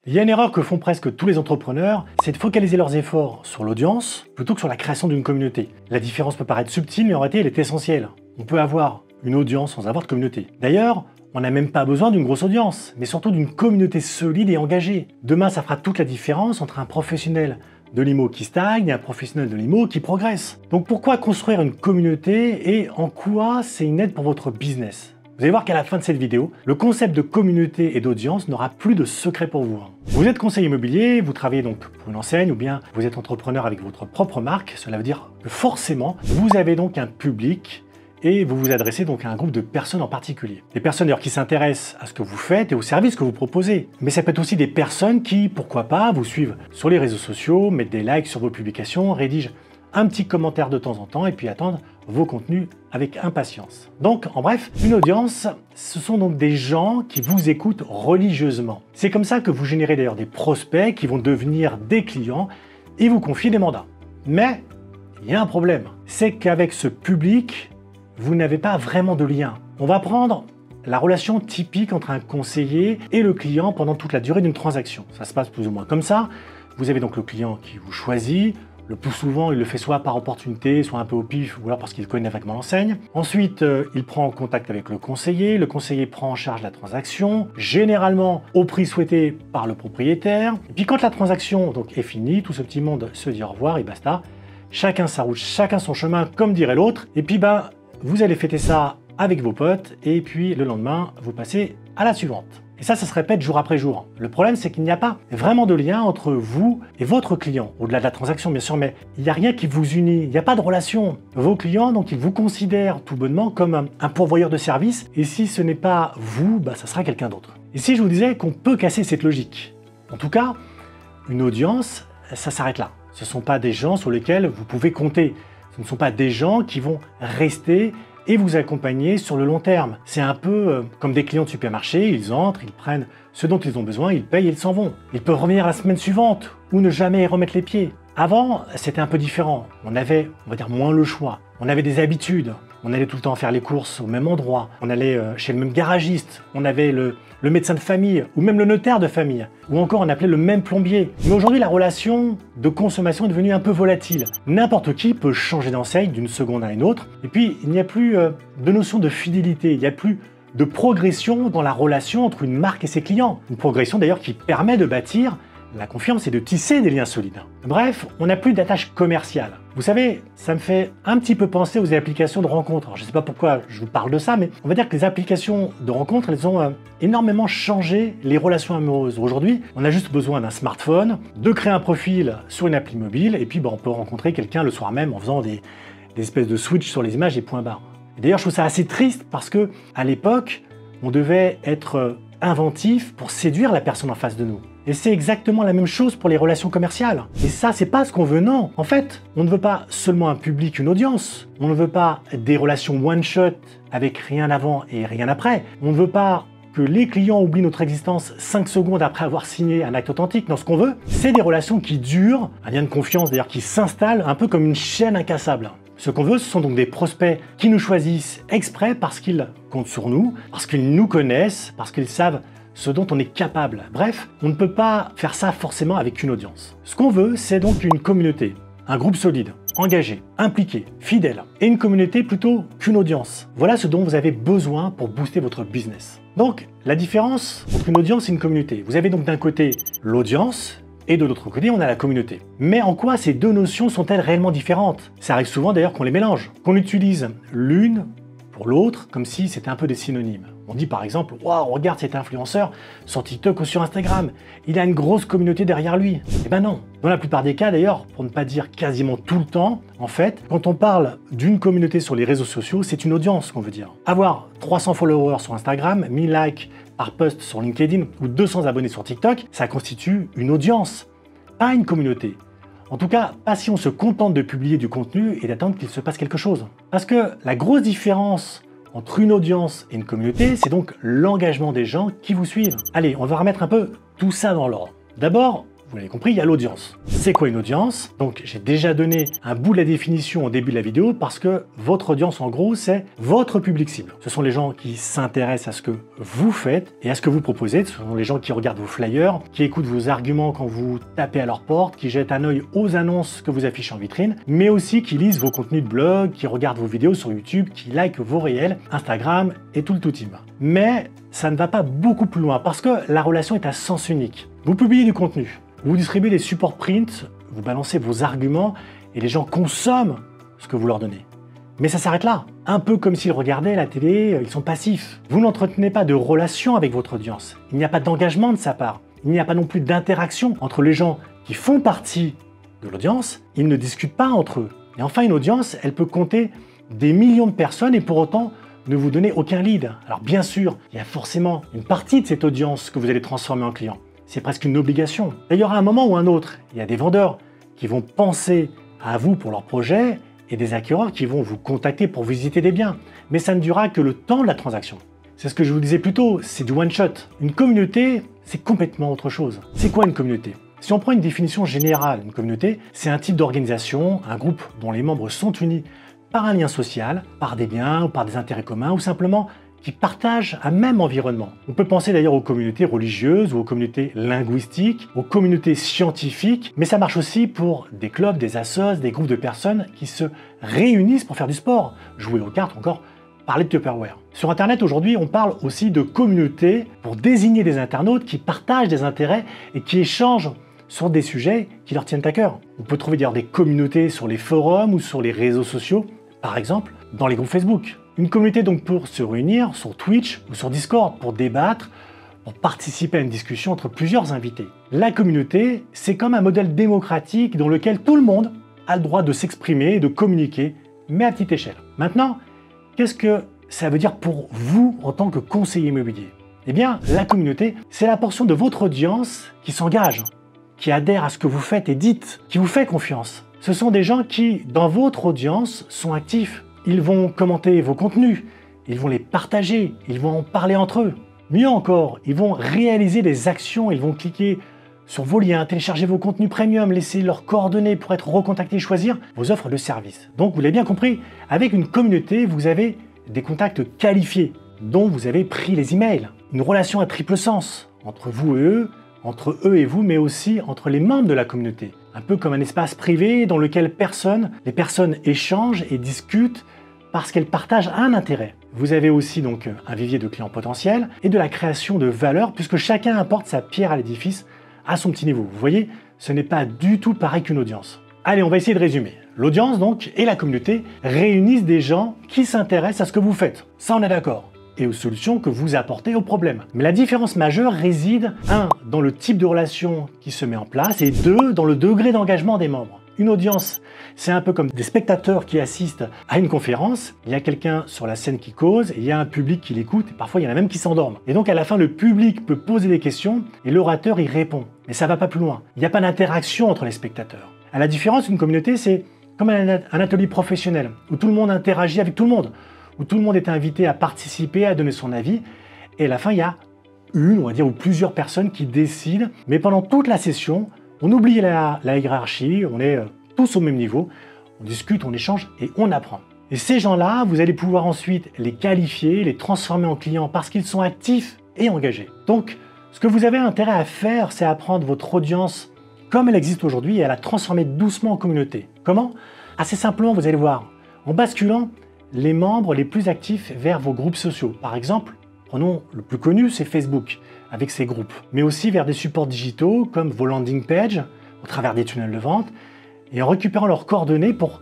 Il y a une erreur que font presque tous les entrepreneurs, c'est de focaliser leurs efforts sur l'audience plutôt que sur la création d'une communauté. La différence peut paraître subtile, mais en réalité, elle est essentielle. On peut avoir une audience sans avoir de communauté. D'ailleurs, on n'a même pas besoin d'une grosse audience, mais surtout d'une communauté solide et engagée. Demain, ça fera toute la différence entre un professionnel de l'IMO qui stagne et un professionnel de l'IMO qui progresse. Donc pourquoi construire une communauté et en quoi c'est une aide pour votre business ? Vous allez voir qu'à la fin de cette vidéo, le concept de communauté et d'audience n'aura plus de secret pour vous. Vous êtes conseiller immobilier, vous travaillez donc pour une enseigne ou bien vous êtes entrepreneur avec votre propre marque, cela veut dire que forcément, vous avez donc un public et vous vous adressez donc à un groupe de personnes en particulier. Des personnes d'ailleurs qui s'intéressent à ce que vous faites et aux services que vous proposez. Mais ça peut être aussi des personnes qui, pourquoi pas, vous suivent sur les réseaux sociaux, mettent des likes sur vos publications, rédigent un petit commentaire de temps en temps et puis attendent vos contenus avec impatience. Donc, en bref, une audience, ce sont donc des gens qui vous écoutent religieusement. C'est comme ça que vous générez d'ailleurs des prospects qui vont devenir des clients et vous confier des mandats. Mais il y a un problème, c'est qu'avec ce public, vous n'avez pas vraiment de lien. On va prendre la relation typique entre un conseiller et le client pendant toute la durée d'une transaction. Ça se passe plus ou moins comme ça. Vous avez donc le client qui vous choisit. Le plus souvent, il le fait soit par opportunité, soit un peu au pif, ou alors parce qu'il connaît vaguement l'enseigne. Ensuite, il prend contact avec le conseiller prend en charge la transaction, généralement au prix souhaité par le propriétaire. Et puis quand la transaction donc, est finie, tout ce petit monde se dit au revoir et basta. Chacun sa route, chacun son chemin, comme dirait l'autre. Et puis vous allez fêter ça avec vos potes, et puis le lendemain, vous passez à la suivante. Et ça se répète jour après jour. Le problème, c'est qu'il n'y a pas vraiment de lien entre vous et votre client, au-delà de la transaction bien sûr, mais il n'y a rien qui vous unit, il n'y a pas de relation. Vos clients, donc, ils vous considèrent tout bonnement comme un pourvoyeur de services, et si ce n'est pas vous, ça sera quelqu'un d'autre. Et si je vous disais qu'on peut casser cette logique? En tout cas, une audience, ça s'arrête là. Ce ne sont pas des gens sur lesquels vous pouvez compter. Ce ne sont pas des gens qui vont rester et vous accompagner sur le long terme. C'est un peu comme des clients de supermarché, ils entrent, ils prennent ce dont ils ont besoin, ils payent et ils s'en vont. Ils peuvent revenir la semaine suivante ou ne jamais y remettre les pieds. Avant, c'était un peu différent. On avait, on va dire, moins le choix. On avait des habitudes. On allait tout le temps faire les courses au même endroit. On allait chez le même garagiste. On avait le médecin de famille ou même le notaire de famille. Ou encore on appelait le même plombier. Mais aujourd'hui, la relation de consommation est devenue un peu volatile. N'importe qui peut changer d'enseigne d'une seconde à une autre. Et puis, il n'y a plus de notion de fidélité. Il n'y a plus de progression dans la relation entre une marque et ses clients. Une progression d'ailleurs qui permet de bâtir la confiance et de tisser des liens solides. Bref, on n'a plus d'attache commerciale. Vous savez, ça me fait un petit peu penser aux applications de rencontres. Alors, je ne sais pas pourquoi je vous parle de ça, mais on va dire que les applications de rencontres, elles ont énormément changé les relations amoureuses. Aujourd'hui, on a juste besoin d'un smartphone, de créer un profil sur une appli mobile, et puis on peut rencontrer quelqu'un le soir même en faisant des espèces de switch sur les images et point barre. D'ailleurs, je trouve ça assez triste parce que à l'époque, on devait être inventif pour séduire la personne en face de nous. Et c'est exactement la même chose pour les relations commerciales. Et ça, c'est pas ce qu'on veut, non. En fait, on ne veut pas seulement un public, une audience. On ne veut pas des relations one-shot avec rien avant et rien après. On ne veut pas que les clients oublient notre existence 5 secondes après avoir signé un acte authentique. Non, ce qu'on veut, c'est des relations qui durent, un lien de confiance d'ailleurs qui s'installe un peu comme une chaîne incassable. Ce qu'on veut, ce sont donc des prospects qui nous choisissent exprès parce qu'ils comptent sur nous, parce qu'ils nous connaissent, parce qu'ils savent ce dont on est capable. Bref, on ne peut pas faire ça forcément avec une audience. Ce qu'on veut, c'est donc une communauté, un groupe solide, engagé, impliqué, fidèle, et une communauté plutôt qu'une audience. Voilà ce dont vous avez besoin pour booster votre business. Donc, la différence entre une audience et une communauté. Vous avez donc d'un côté l'audience, et de l'autre côté, on a la communauté. Mais en quoi ces deux notions sont-elles réellement différentes? Ça arrive souvent d'ailleurs qu'on les mélange, qu'on utilise l'une pour l'autre comme si c'était un peu des synonymes. On dit par exemple, waouh, regarde cet influenceur sur TikTok ou sur Instagram, il a une grosse communauté derrière lui. Eh ben non. Dans la plupart des cas d'ailleurs, pour ne pas dire quasiment tout le temps, en fait, quand on parle d'une communauté sur les réseaux sociaux, c'est une audience qu'on veut dire. Avoir 300 followers sur Instagram, 1000 likes par post sur LinkedIn ou 200 abonnés sur TikTok, ça constitue une audience, pas une communauté. En tout cas, pas si on se contente de publier du contenu et d'attendre qu'il se passe quelque chose. Parce que la grosse différence entre une audience et une communauté, c'est donc l'engagement des gens qui vous suivent. Allez, on va remettre un peu tout ça dans l'ordre. D'abord, vous l'avez compris, il y a l'audience. C'est quoi une audience? Donc j'ai déjà donné un bout de la définition au début de la vidéo parce que votre audience en gros c'est votre public cible. Ce sont les gens qui s'intéressent à ce que vous faites et à ce que vous proposez. Ce sont les gens qui regardent vos flyers, qui écoutent vos arguments quand vous tapez à leur porte, qui jettent un œil aux annonces que vous affichez en vitrine, mais aussi qui lisent vos contenus de blog, qui regardent vos vidéos sur YouTube, qui likent vos réels, Instagram et tout le tout team. Mais ça ne va pas beaucoup plus loin parce que la relation est à sens unique. Vous publiez du contenu, vous distribuez des supports print, vous balancez vos arguments et les gens consomment ce que vous leur donnez. Mais ça s'arrête là. Un peu comme s'ils regardaient la télé, ils sont passifs. Vous n'entretenez pas de relation avec votre audience. Il n'y a pas d'engagement de sa part. Il n'y a pas non plus d'interaction entre les gens qui font partie de l'audience. Ils ne discutent pas entre eux. Et enfin, une audience, elle peut compter des millions de personnes et pour autant ne vous donner aucun lead. Alors bien sûr, il y a forcément une partie de cette audience que vous allez transformer en client. C'est presque une obligation. D'ailleurs, à un moment ou un autre, il y a des vendeurs qui vont penser à vous pour leur projet et des acquéreurs qui vont vous contacter pour visiter des biens. Mais ça ne durera que le temps de la transaction. C'est ce que je vous disais plus tôt, c'est du one-shot. Une communauté, c'est complètement autre chose. C'est quoi une communauté? Si on prend une définition générale, une communauté, c'est un type d'organisation, un groupe dont les membres sont unis par un lien social, par des biens ou par des intérêts communs, ou simplement qui partagent un même environnement. On peut penser d'ailleurs aux communautés religieuses ou aux communautés linguistiques, aux communautés scientifiques, mais ça marche aussi pour des clubs, des assos, des groupes de personnes qui se réunissent pour faire du sport, jouer aux cartes, encore parler de Tupperware. Sur Internet aujourd'hui, on parle aussi de communautés pour désigner des internautes qui partagent des intérêts et qui échangent sur des sujets qui leur tiennent à cœur. On peut trouver d'ailleurs des communautés sur les forums ou sur les réseaux sociaux, par exemple dans les groupes Facebook. Une communauté donc pour se réunir sur Twitch ou sur Discord pour débattre, pour participer à une discussion entre plusieurs invités. La communauté, c'est comme un modèle démocratique dans lequel tout le monde a le droit de s'exprimer et de communiquer, mais à petite échelle. Maintenant, qu'est-ce que ça veut dire pour vous en tant que conseiller immobilier? Eh bien, la communauté, c'est la portion de votre audience qui s'engage, qui adhère à ce que vous faites et dites, qui vous fait confiance. Ce sont des gens qui, dans votre audience, sont actifs. Ils vont commenter vos contenus, ils vont les partager, ils vont en parler entre eux. Mieux encore, ils vont réaliser des actions, ils vont cliquer sur vos liens, télécharger vos contenus premium, laisser leurs coordonnées pour être recontactés et choisir vos offres de service. Donc, vous l'avez bien compris, avec une communauté, vous avez des contacts qualifiés, dont vous avez pris les emails. Une relation à triple sens, entre vous et eux, entre eux et vous, mais aussi entre les membres de la communauté. Un peu comme un espace privé dans lequel les personnes échangent et discutent parce qu'elles partagent un intérêt. Vous avez aussi donc un vivier de clients potentiels et de la création de valeur puisque chacun apporte sa pierre à l'édifice à son petit niveau. Vous voyez, ce n'est pas du tout pareil qu'une audience. Allez, on va essayer de résumer. L'audience donc et la communauté réunissent des gens qui s'intéressent à ce que vous faites. Ça, on est d'accord. Et aux solutions que vous apportez aux problèmes. Mais la différence majeure réside, 1. dans le type de relation qui se met en place et 2. dans le degré d'engagement des membres. Une audience, c'est un peu comme des spectateurs qui assistent à une conférence. Il y a quelqu'un sur la scène qui cause, et il y a un public qui l'écoute, et parfois il y en a même qui s'endorment. Et donc à la fin, le public peut poser des questions et l'orateur y répond. Mais ça va pas plus loin. Il n'y a pas d'interaction entre les spectateurs. À la différence, une communauté, c'est comme un atelier professionnel, où tout le monde interagit avec tout le monde, où tout le monde est invité à participer, à donner son avis, et à la fin, il y a une, on va dire, ou plusieurs personnes qui décident, mais pendant toute la session, on oublie la hiérarchie, on est tous au même niveau, on discute, on échange et on apprend. Et ces gens-là, vous allez pouvoir ensuite les qualifier, les transformer en clients parce qu'ils sont actifs et engagés. Donc, ce que vous avez intérêt à faire, c'est apprendre votre audience comme elle existe aujourd'hui et à la transformer doucement en communauté. Comment? Assez simplement, vous allez voir, en basculant les membres les plus actifs vers vos groupes sociaux. Par exemple, prenons le plus connu, c'est Facebook, avec ses groupes, mais aussi vers des supports digitaux comme vos landing pages, au travers des tunnels de vente, et en récupérant leurs coordonnées pour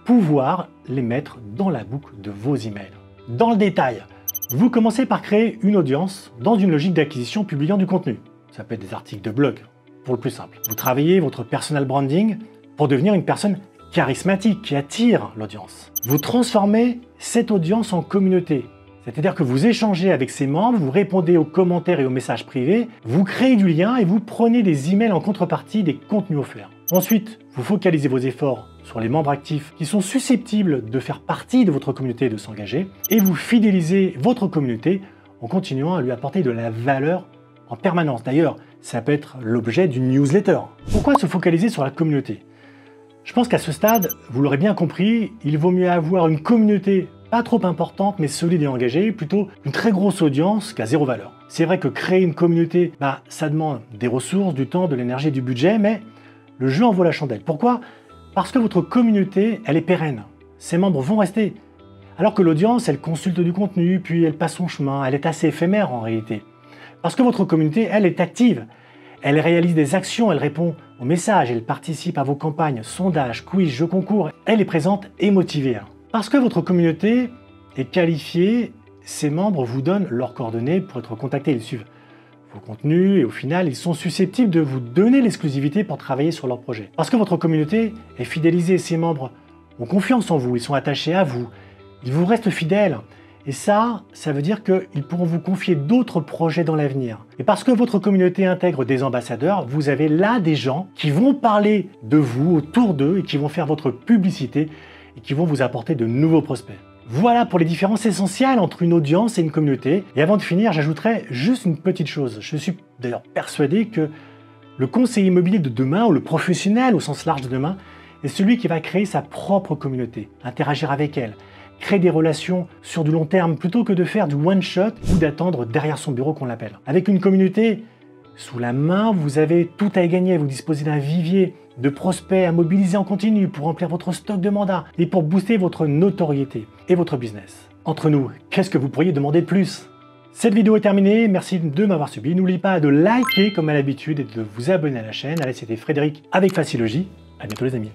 pouvoir les mettre dans la boucle de vos emails. Dans le détail, vous commencez par créer une audience dans une logique d'acquisition publiant du contenu. Ça peut être des articles de blog, pour le plus simple. Vous travaillez votre personal branding pour devenir une personne charismatique qui attire l'audience. Vous transformez cette audience en communauté. C'est-à-dire que vous échangez avec ses membres, vous répondez aux commentaires et aux messages privés, vous créez du lien et vous prenez des emails en contrepartie des contenus offerts. Ensuite, vous focalisez vos efforts sur les membres actifs qui sont susceptibles de faire partie de votre communauté et de s'engager, et vous fidélisez votre communauté en continuant à lui apporter de la valeur en permanence. D'ailleurs, ça peut être l'objet d'une newsletter. Pourquoi se focaliser sur la communauté? Je pense qu'à ce stade, vous l'aurez bien compris, il vaut mieux avoir une communauté pas trop importante mais solide et engagée, plutôt une très grosse audience qu'à zéro valeur. C'est vrai que créer une communauté, ça demande des ressources, du temps, de l'énergie et du budget, mais le jeu en vaut la chandelle. Pourquoi? Parce que votre communauté, elle est pérenne. Ses membres vont rester. Alors que l'audience, elle consulte du contenu, puis elle passe son chemin, elle est assez éphémère en réalité. Parce que votre communauté, elle est active. Elle réalise des actions, elle répond aux messages, elle participe à vos campagnes, sondages, quiz, jeux concours. Elle est présente et motivée. Parce que votre communauté est qualifiée, ses membres vous donnent leurs coordonnées pour être contactés. Ils suivent vos contenus et au final, ils sont susceptibles de vous donner l'exclusivité pour travailler sur leur projet. Parce que votre communauté est fidélisée, ses membres ont confiance en vous, ils sont attachés à vous, ils vous restent fidèles. Et ça veut dire qu'ils pourront vous confier d'autres projets dans l'avenir. Et parce que votre communauté intègre des ambassadeurs, vous avez là des gens qui vont parler de vous autour d'eux et qui vont faire votre publicité et qui vont vous apporter de nouveaux prospects. Voilà pour les différences essentielles entre une audience et une communauté. Et avant de finir, j'ajouterai juste une petite chose. Je suis d'ailleurs persuadé que le conseiller immobilier de demain, ou le professionnel au sens large de demain, est celui qui va créer sa propre communauté, interagir avec elle, créer des relations sur du long terme plutôt que de faire du one-shot ou d'attendre derrière son bureau qu'on l'appelle. Avec une communauté sous la main, vous avez tout à y gagner. Vous disposez d'un vivier de prospects à mobiliser en continu pour remplir votre stock de mandats et pour booster votre notoriété et votre business. Entre nous, qu'est-ce que vous pourriez demander de plus? Cette vidéo est terminée, merci de m'avoir suivi. N'oubliez pas de liker comme à l'habitude et de vous abonner à la chaine. Allez, c'était Frédéric avec Facilogy. À bientôt les amis.